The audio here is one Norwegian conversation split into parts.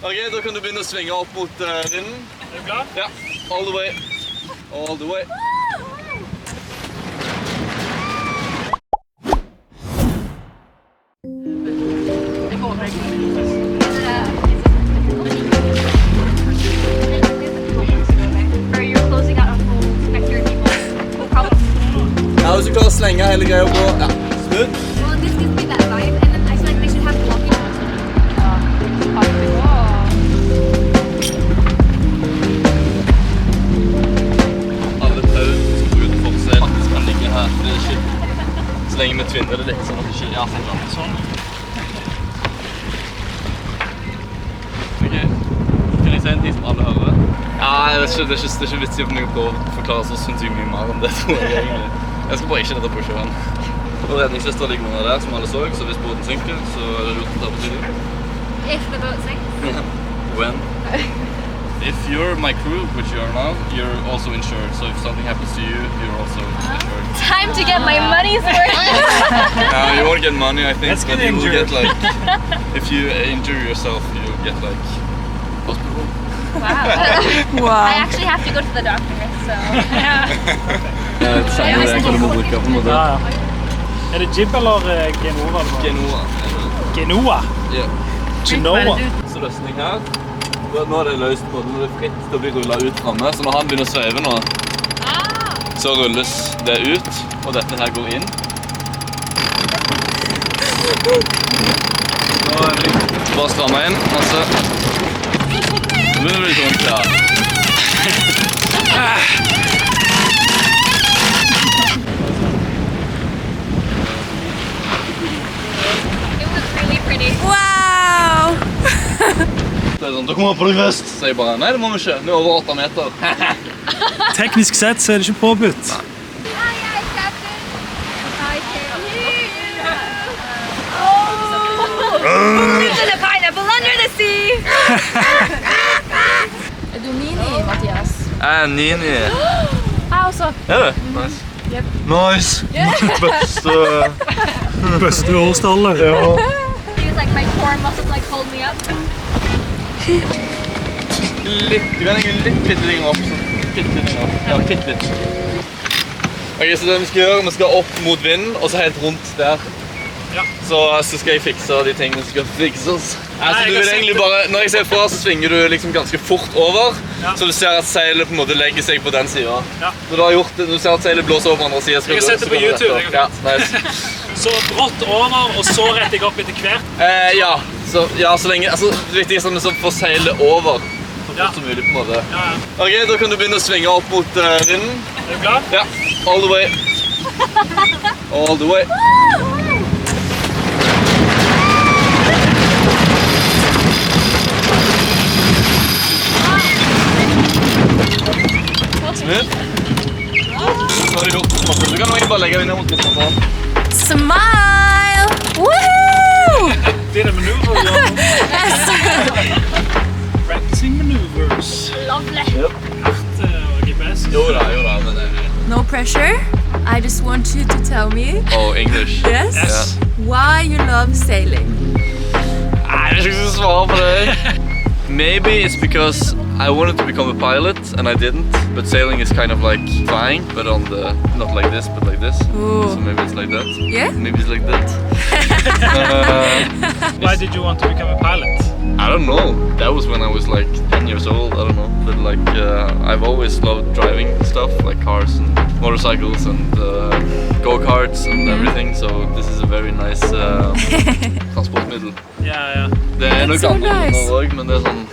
Ok, da kan du begynne å svinge opp mot vinden. Er du klar? Ja, all the way. All the way. Ja, hvis du klarer å slenge hele greia på, ja, snudd. Så lenge vi tvinner det litt, sånn at det ikke... Ja, sånn. Ok, kan jeg si en ting som alle hører? Ja, det er ikke vits i for meg å forklare så sinnssykt mye mer om det, tror jeg egentlig. Jeg skal bare ikke dette på sjøen. Og redningsvester ligger under der, som alle så, så hvis båten synker, så er det lurt å ta på tiden. If the boat sinks? When? If you're my crew, which you are now, you're also insured. So if something happens to you, you're also insured. Time to get my money's worth. You won't get money, I think, but you will get like, if you injure yourself, you'll get like hospital. Wow. I actually have to go to the doctor, so. Er det jib eller genoa? Genoa. Genoa? Ja. Genoa. Så løsning her. Nå er det løst på den, nå er det fritt til å bli rullet ut fremme, så når han begynner å sveve nå, så rulles det ut, og dette her går inn. Nå er det bare stramme inn, masse. Nå begynner det litt rundt, ja. It was really pretty. Wow! Det er sånn, dere må på deg først, sier jeg bare. Nei, det må vi ikke. Vi er over 8 meter. Teknisk sett så er det ikke påbudt. Aye, aye, Captain. I can hear you. Oh! It's a pineapple under the sea. Er du Nini, Mathias? Jeg er Nini. Jeg også. Er det? Nice. Yep. Nice. Beste årstallet. Ja. He was like, my core muscles like hold me up. Litt, du kan legge litt litt opp, så litt opp. Ja, litt. Ok, så det vi skal gjøre, vi skal opp mot vinden, og så helt rundt der. Ja. Så skal jeg fikse de tingene som skal fikses. Altså, du vil egentlig bare, når jeg ser fra, så svinger du liksom ganske fort over, så du ser at seilet på en måte legger seg på den siden. Ja. Når du har gjort det, du ser at seilet blåser over på andre siden. Jeg har sett det på YouTube. Ja, nice. Så brått over, og så retter jeg opp etter hvert. Ja, så lenge, altså det viktigste er at vi får seilet over. Så fort som mulig på en måte. Ja. Ok, da kan du begynne å svinge opp mot vinden. Er du klar? Ja, all the way. All the way. Smooth. Så har du gjort masse. Du kan også bare legge deg ned mot litt sånn. Smile! Woohoo! Det er Manoeuvres, ja. Practising Manoeuvres. Lovely. Yep. GPS. Jo da, men det er... No pressure. I just want you to tell me. Oh, English. Yes? Yes. Why you love sailing? Nei, jeg skal ikke svare på det. Maybe it's because I wanted to become a pilot and I didn't, but sailing is kind of like flying, but on the, not like this, but like this. Ooh. So maybe it's like that. Yeah? Maybe it's like that. Why did you want to become a pilot? I don't know. That was when I was like 10 years old, I don't know. But like, I've always loved driving stuff, like cars and motorcycles and go-karts and everything. So this is a very nice transportmiddel. Ja. Det er nok so andre nice. også, men det er sånn...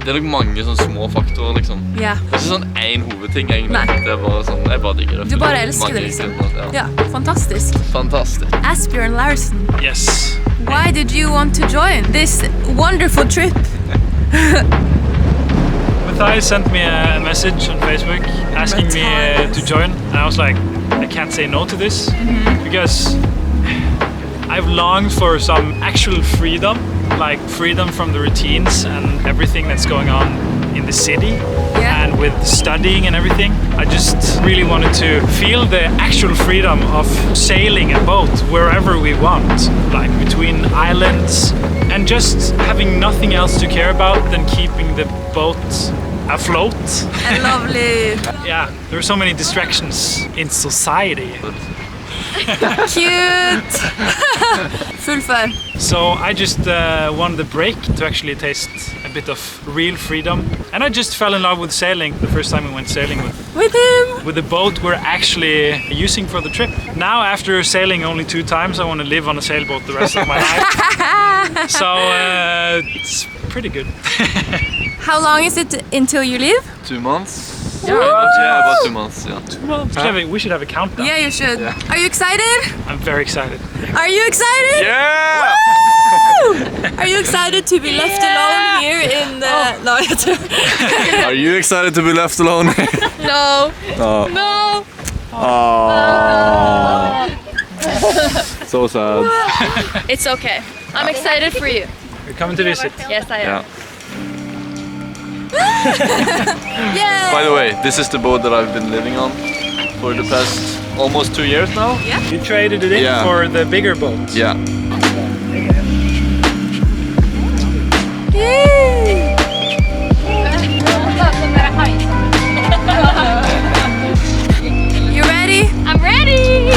Det er nok mange sånne små faktorer, liksom. Ja. Det er ikke sånn en hovedting, egentlig. Nei. Det er bare sånn, jeg bare digger det. Du bare elsker det, liksom. Ja, fantastisk. Fantastisk. Asbjørn Larsen, Yes. why did you want to join this wonderful trip? Mathias sent me a message on Facebook asking me to join. And I was like, I can't say no to this because I've longed for some actual freedom like freedom from the routines and everything that's going on in the city. And with studying and everything, I just really wanted to feel the actual freedom of sailing a boat wherever we want, like between islands, and just having nothing else to care about than keeping the boat afloat. And lovely. Yeah, there are so many distractions in society. Cute. Full fun. So I just wanted a break to actually taste a bit of real freedom, and I just fell in love with sailing the first time we went sailing with him. With the boat we're actually using for the trip. Now, after sailing only 2 times, I want to live on a sailboat the rest of my life. So it's pretty good. How long is it until you leave? 2 months. Yeah, About 2 months. Yeah. 2 months. We should have a countdown. Yeah, you should. Yeah. Are you excited? I'm very excited. Are you excited? Yeah! Woo! Are you excited to be left alone here in the... No, Are you excited to be left alone? No. No. No. So sad. It's okay. I'm excited for you. You're coming to visit. Yes, I am. Yeah. Yeah. By the way, this is the boat that I've been living on for the past almost 2 years now. Yeah. You traded it in Yeah. for the bigger boat. Yeah. Yay. You ready? I'm ready!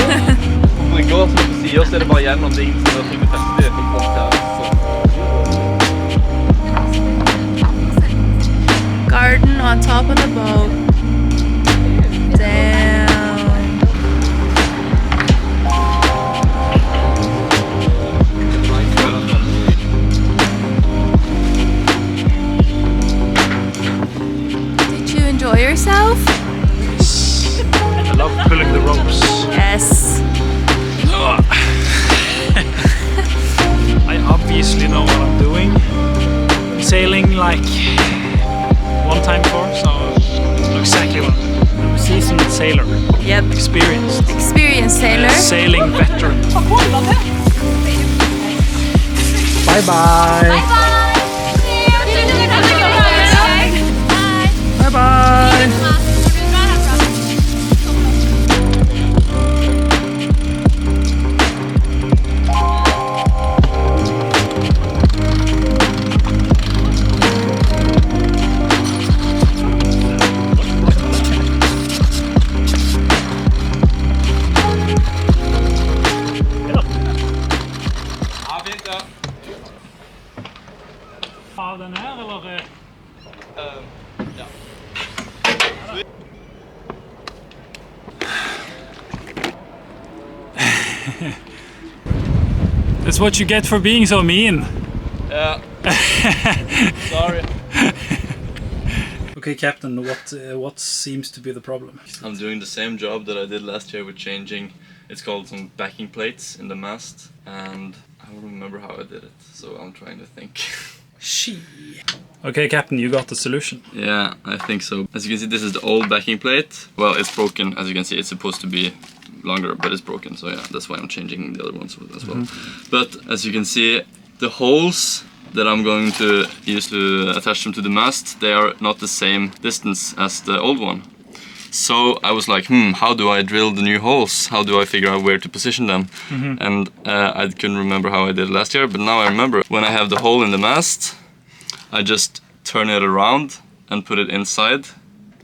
Om vi går som på siden, så er det bare gjennom det ingen som er festig. Garden on top of the boat. Damn. Did you enjoy yourself? I love pulling the ropes. Yes. I obviously know what I'm doing. I'm sailing like 1 time before, so I know exactly what I'm doing. I'm a seasoned sailor. Yep. Experienced. Experienced sailor. Sailing veteran. Bye bye. Bye bye! Bye bye. Den her, eller? Ja. That's what you get for being so mean. Yeah. Sorry. Okay, Captain, what seems to be the problem? I'm doing the same job that I did last year with changing, it's called some backing plates in the mast, and I don't remember how I did it, so I'm trying to think. Okay, Captain, you got the solution. Yeah, I think so. As you can see, this is the old backing plate. Well, it's broken. As you can see, it's supposed to be longer, but it's broken. So yeah, that's why I'm changing the other ones as well. But as you can see, the holes that I'm going to use to attach them to the mast, they are not the same distance as the old one. So I was like, how do I drill the new holes? How do I figure out where to position them? And I couldn't remember how I did it last year, but now I remember. When I have the hole in the mast, I just turn it around and put it inside,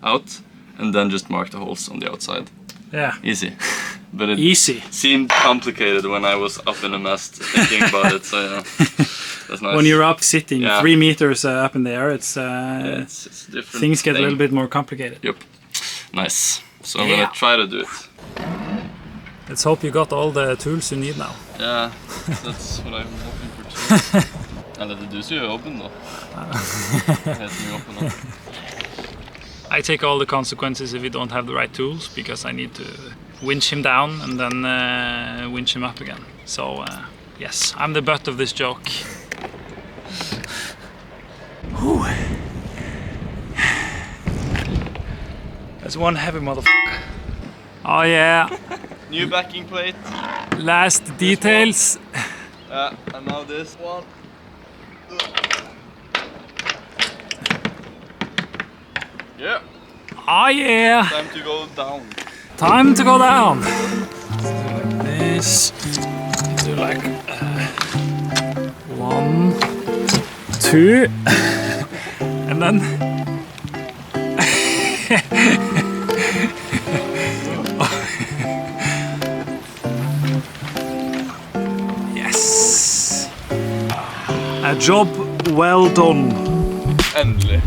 out, and then just mark the holes on the outside. Yeah. Easy. But it Easy. seemed complicated when I was up in the mast thinking about it, so yeah, that's nice. When you're up sitting 3 meters up in the air, it's different. things get a little bit more complicated. Yep. Nice. So I'm gonna try to do it. Let's hope you got all the tools you need now. Yeah, that's what I'm hoping for too. Eller det du som gjør jobben da. I take all the consequences if you don't have the right tools, because I need to winch him down and then winch him up again. So yes, I'm the butt of this joke. Whew. That's one heavy motherfucker. Oh yeah. New backing plate. Last details. And now this one. Yeah. Oh yeah! Time to go down. Time to go down. Like this. Do like 1, 2, and then. Yes. A job well done. Endelig.